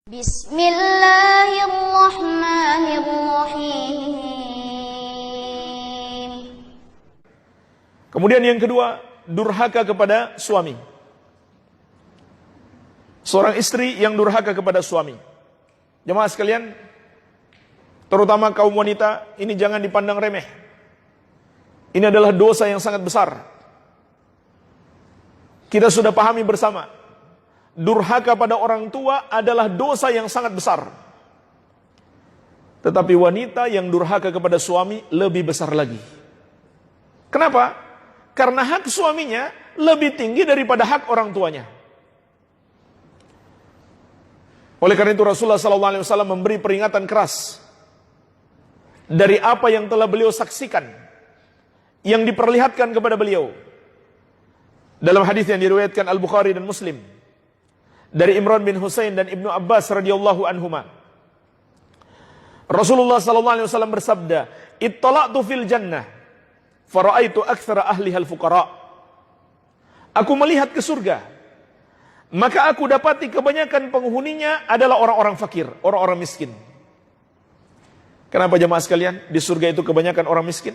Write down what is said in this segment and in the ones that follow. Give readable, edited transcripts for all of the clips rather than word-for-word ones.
Bismillahirrahmanirrahim. Kemudian yang kedua, durhaka kepada suami. Seorang istri yang durhaka kepada suami. Jemaah sekalian, terutama kaum wanita, ini jangan dipandang remeh. Ini adalah dosa yang sangat besar. Kita sudah pahami bersama, durhaka pada orang tua adalah dosa yang sangat besar. Tetapi wanita yang durhaka kepada suami lebih besar lagi. Kenapa? Karena hak suaminya lebih tinggi daripada hak orang tuanya. Oleh karena itu Rasulullah SAW memberi peringatan keras dari apa yang telah beliau saksikan, yang diperlihatkan kepada beliau. Dalam hadis yang diriwayatkan Al-Bukhari dan Muslim dari Imran bin Husain dan Ibnu Abbas radhiyallahu anhuma, Rasulullah SAW bersabda, "Ittala'tu fil jannah, fara'aitu aktsara ahliha al-fuqara." Aku melihat ke surga, maka aku dapati kebanyakan penghuninya adalah orang-orang fakir, orang-orang miskin. Kenapa jemaah sekalian di surga itu kebanyakan orang miskin?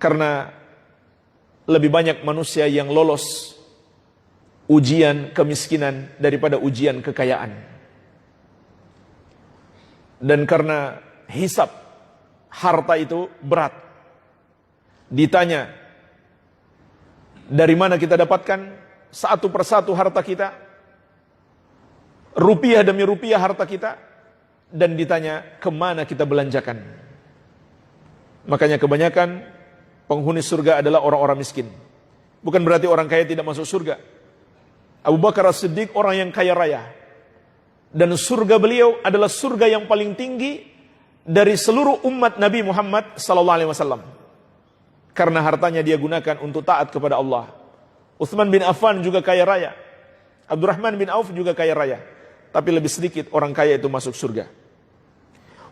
Karena lebih banyak manusia yang lolos ujian kemiskinan daripada ujian kekayaan. Dan karena hisab harta itu berat. Ditanya, dari mana kita dapatkan satu persatu harta kita? Rupiah demi rupiah harta kita. Dan ditanya, kemana kita belanjakan? Makanya kebanyakan penghuni surga adalah orang-orang miskin. Bukan berarti orang kaya tidak masuk surga. Abu Bakar As-Siddiq orang yang kaya raya. Dan surga beliau adalah surga yang paling tinggi dari seluruh umat Nabi Muhammad SAW. Karena hartanya dia gunakan untuk taat kepada Allah. Utsman bin Affan juga kaya raya. Abdurrahman bin Auf juga kaya raya. Tapi lebih sedikit orang kaya itu masuk surga.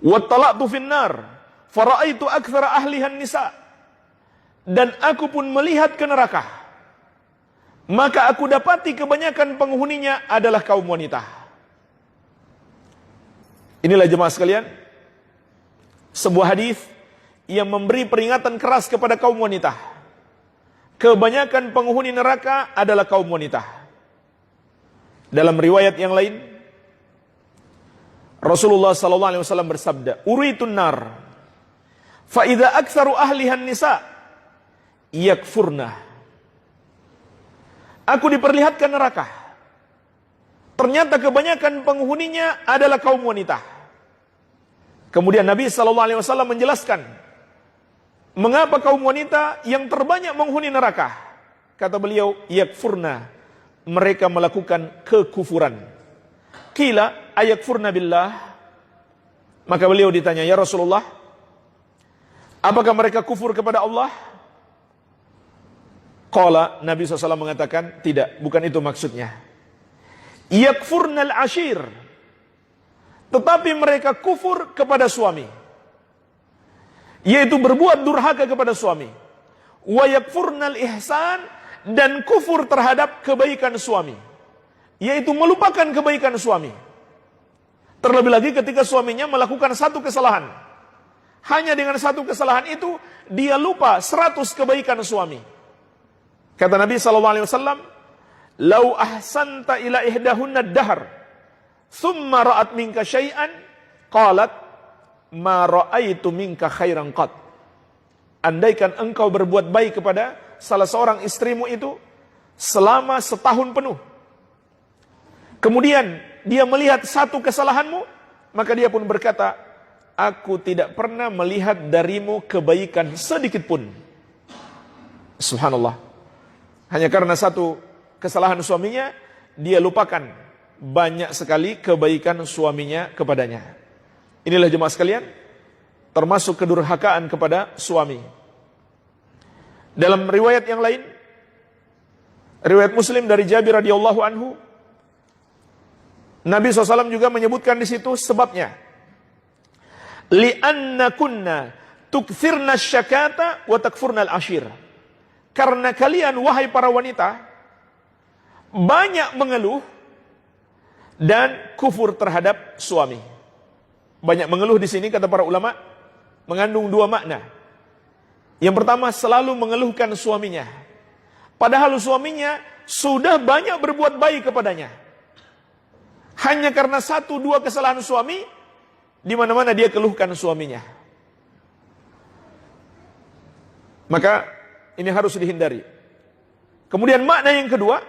Wattala'tu finnar, fara'aitu aktsara ahlihan nisa. Dan aku pun melihat ke neraka, maka aku dapati kebanyakan penghuninya adalah kaum wanita. Inilah jemaah sekalian, sebuah hadis yang memberi peringatan keras kepada kaum wanita. Kebanyakan penghuni neraka adalah kaum wanita. Dalam riwayat yang lain, Rasulullah SAW bersabda, "Uritun nar, fa idza aktsaru ahlihan nisa yakfurna." Aku diperlihatkan neraka. Ternyata kebanyakan penghuninya adalah kaum wanita. Kemudian Nabi SAW menjelaskan mengapa kaum wanita yang terbanyak menghuni neraka. Kata beliau, yakfurna, mereka melakukan kekufuran. Qila ayakfurna billah. Maka beliau ditanya, ya Rasulullah, apakah mereka kufur kepada Allah? Qala, Nabi SAW mengatakan, tidak, bukan itu maksudnya. Yakfurnal ashir, tetapi mereka kufur kepada suami, yaitu berbuat durhaka kepada suami. Wa yakfurnal ihsan, dan kufur terhadap kebaikan suami, yaitu melupakan kebaikan suami. Terlebih lagi ketika suaminya melakukan satu kesalahan, hanya dengan satu kesalahan itu dia lupa 100 kebaikan suami. Kata Nabi SAW, "Lau ahsanta ila ihdahunna ad-dahr, thumma ra'at minka syai'an, qalat ma ra'aitu minka khairan qat." Andaikan engkau berbuat baik kepada salah seorang istrimu itu selama setahun penuh, kemudian dia melihat satu kesalahanmu, maka dia pun berkata, aku tidak pernah melihat darimu kebaikan sedikit pun. Subhanallah. Hanya karena satu kesalahan suaminya, dia lupakan banyak sekali kebaikan suaminya kepadanya. Inilah jemaah sekalian, termasuk kedurhakaan kepada suami. Dalam riwayat yang lain, riwayat Muslim dari Jabir radhiyallahu anhu, Nabi SAW juga menyebutkan di situ sebabnya. Li'anna kunna tukthirna syakata wa takfurna al-ashir. Karena kalian, wahai para wanita, banyak mengeluh dan kufur terhadap suami. Banyak mengeluh di sini, kata para ulama, mengandung dua makna. Yang pertama, selalu mengeluhkan suaminya, padahal suaminya sudah banyak berbuat baik kepadanya. Hanya karena satu dua kesalahan suami, di mana-mana dia keluhkan suaminya. Maka ini harus dihindari. Kemudian makna yang kedua,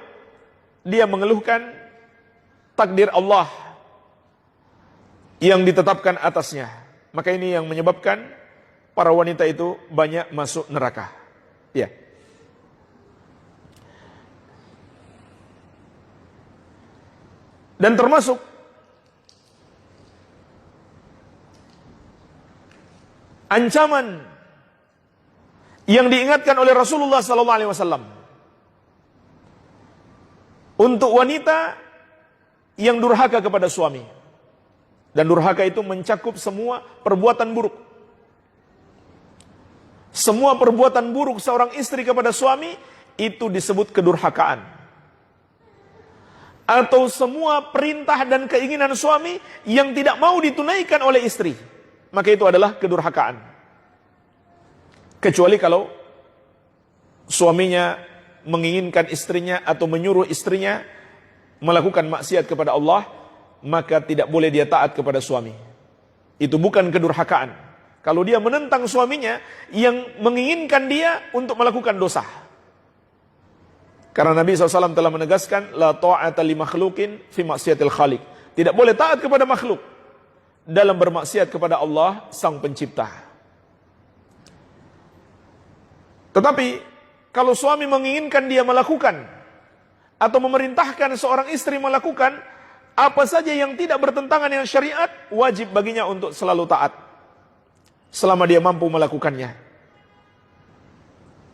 dia mengeluhkan takdir Allah yang ditetapkan atasnya. Maka ini yang menyebabkan para wanita itu banyak masuk neraka. Ya. Dan termasuk ancaman yang diingatkan oleh Rasulullah SAW untuk wanita yang durhaka kepada suami. Dan durhaka itu mencakup semua perbuatan buruk. Semua perbuatan buruk seorang istri kepada suami itu disebut kedurhakaan. Atau semua perintah dan keinginan suami yang tidak mau ditunaikan oleh istri, maka itu adalah kedurhakaan. Kecuali kalau suaminya menginginkan istrinya atau menyuruh istrinya melakukan maksiat kepada Allah, maka tidak boleh dia taat kepada suami. Itu bukan kedurhakaan. Kalau dia menentang suaminya yang menginginkan dia untuk melakukan dosa. Karena Nabi SAW telah menegaskan, la ta'ata li makhlukin fi maksiatil khaliq. Tidak boleh taat kepada makhluk dalam bermaksiat kepada Allah Sang Pencipta. Tetapi kalau suami menginginkan dia melakukan atau memerintahkan seorang istri melakukan apa saja yang tidak bertentangan dengan syariat, wajib baginya untuk selalu taat selama dia mampu melakukannya.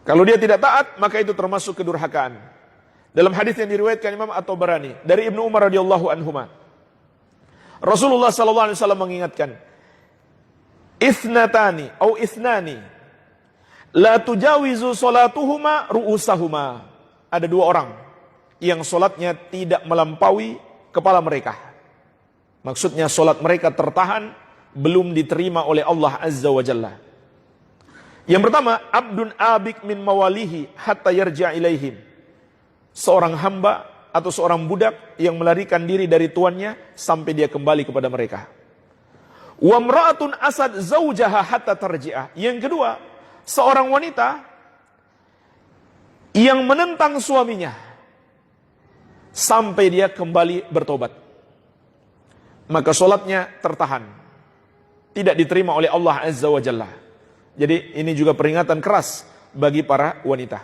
Kalau dia tidak taat, maka itu termasuk kedurhakaan. Dalam hadis yang diriwayatkan Imam At-Tabarani dari Ibnu Umar radhiyallahu anhuma, Rasulullah sallallahu alaihi wasallam mengingatkan, "Ithnatani atau ithnani la tujawizu salatuhuma ru'usahuma." Ada dua orang yang solatnya tidak melampaui kepala mereka. Maksudnya solat mereka tertahan, belum diterima oleh Allah Azza wa Jalla. Yang pertama, abdun abik min mawalihi hatta yarja ilaihim. Seorang hamba atau seorang budak yang melarikan diri dari tuannya sampai dia kembali kepada mereka. Wa mra'atun asad zaujaha hatta tarji'ah. Yang kedua, seorang wanita yang menentang suaminya sampai dia kembali bertobat. Maka solatnya tertahan, tidak diterima oleh Allah Azza wa Jalla. Jadi ini juga peringatan keras bagi para wanita.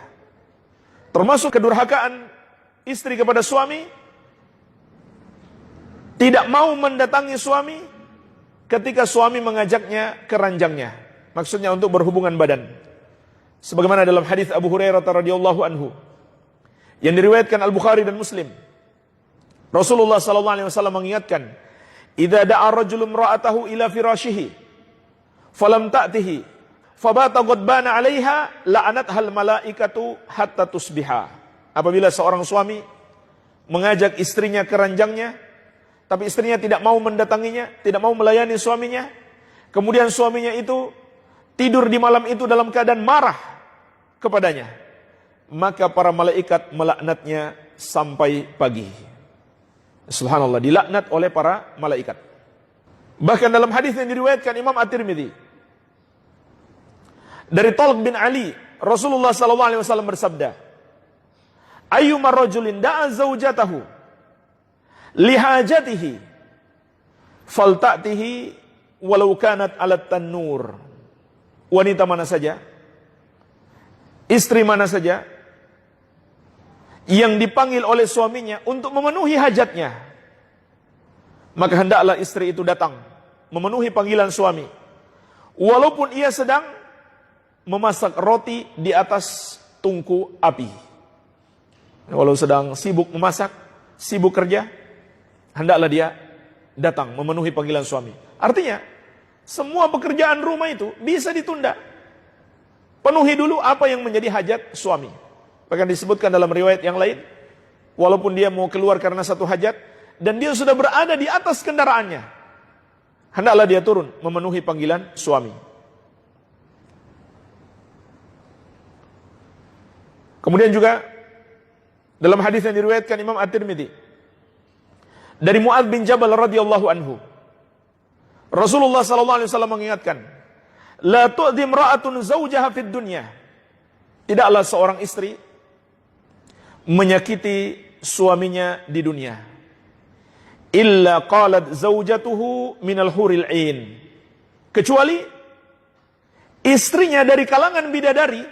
Termasuk kedurhakaan istri kepada suami, tidak mau mendatangi suami ketika suami mengajaknya ke ranjangnya. Maksudnya untuk berhubungan badan. Sebagaimana dalam hadis Abu Hurairah radhiyallahu anhu yang diriwayatkan Al-Bukhari dan Muslim. Rasulullah sallallahu alaihi wasallam mengingatkan, "Idza da'a rajulun imra'atahu ila firashihi falam ta'tihi fabata ghadbana 'alaiha la'anathal malaikatu hatta tusbiha." Apabila seorang suami mengajak istrinya ke ranjangnya, tapi istrinya tidak mau mendatanginya, tidak mau melayani suaminya, kemudian suaminya itu tidur di malam itu dalam keadaan marah kepadanya, maka para malaikat melaknatnya sampai pagi. Subhanallah, dilaknat oleh para malaikat. Bahkan dalam hadis yang diriwayatkan Imam At-Tirmidzi dari Talq bin Ali, Rasulullah sallallahu alaihi wasallam bersabda, "Ayyuma rajulin da'a zaujatahu lihajatihi falta'tihi walau kanat 'alat tanur." Wanita mana saja, istri mana saja yang dipanggil oleh suaminya untuk memenuhi hajatnya, maka hendaklah istri itu datang memenuhi panggilan suami, walaupun ia sedang memasak roti di atas tungku api. Walau sedang sibuk memasak, sibuk kerja, hendaklah dia datang memenuhi panggilan suami. Artinya, semua pekerjaan rumah itu bisa ditunda. Penuhi dulu apa yang menjadi hajat suami. Bahkan disebutkan dalam riwayat yang lain, walaupun dia mau keluar karena satu hajat, dan dia sudah berada di atas kendaraannya, hendaklah dia turun memenuhi panggilan suami. Kemudian juga dalam hadis yang diriwayatkan Imam At-Tirmidzi dari Mu'adz bin Jabal radhiyallahu anhu, Rasulullah sallallahu alaihi wasallam mengingatkan, la tu'dhi imra'atun zawjaha fid dunya. Tidaklah seorang istri menyakiti suaminya di dunia. Illa qalat zawjatuhu minal huril 'ain. Kecuali istrinya dari kalangan bidadari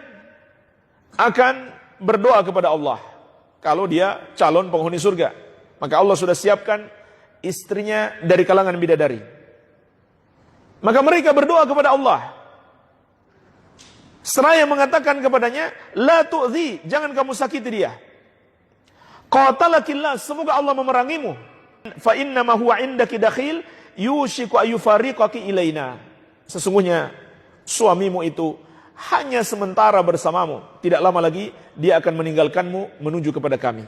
akan berdoa kepada Allah kalau dia calon penghuni surga. Maka Allah sudah siapkan istrinya dari kalangan bidadari. Maka mereka berdoa kepada Allah, seraya mengatakan kepadanya, la tu'zi, jangan kamu sakiti dia. Qatalakillah, semoga Allah memerangimu. Fa inna ma huwa indaki dakhil yushiku ayufariqaki ilaina. Sesungguhnya suamimu itu hanya sementara bersamamu, tidak lama lagi dia akan meninggalkanmu menuju kepada kami.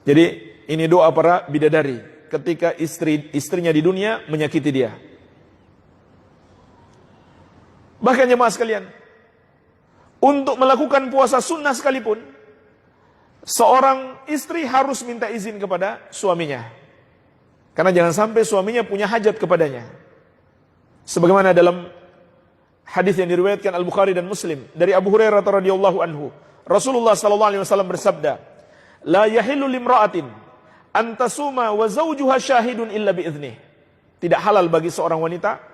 Jadi ini doa para bidadari ketika istrinya di dunia menyakiti dia. Bahkan jemaah sekalian, untuk melakukan puasa sunnah sekalipun, seorang istri harus minta izin kepada suaminya. Karena jangan sampai suaminya punya hajat kepadanya. Sebagaimana dalam hadis yang diriwayatkan Al-Bukhari dan Muslim dari Abu Hurairah radhiyallahu anhu, Rasulullah sallallahu alaihi wasallam bersabda, la yahillu limra'atin an tasuma wa zawjuha syahidun illa biiznih. Tidak halal bagi seorang wanita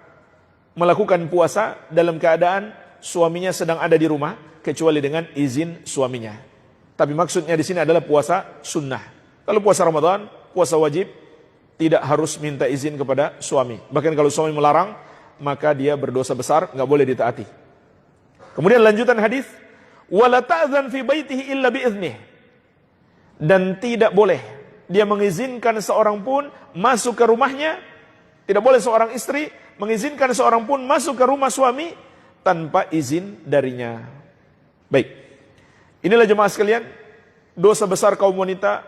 melakukan puasa dalam keadaan suaminya sedang ada di rumah kecuali dengan izin suaminya. Tapi maksudnya di sini adalah puasa sunnah. Kalau puasa Ramadan, puasa wajib, tidak harus minta izin kepada suami. Bahkan kalau suami melarang, maka dia berdosa besar, nggak boleh ditaati. Kemudian lanjutan hadis, wala ta'zan fi baitihi illa biiznih. Dan tidak boleh dia mengizinkan seorang pun masuk ke rumahnya. Tidak boleh seorang istri mengizinkan seorang pun masuk ke rumah suami tanpa izin darinya. Baik, inilah jemaah sekalian, dosa besar kaum wanita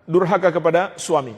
durhaka kepada suami.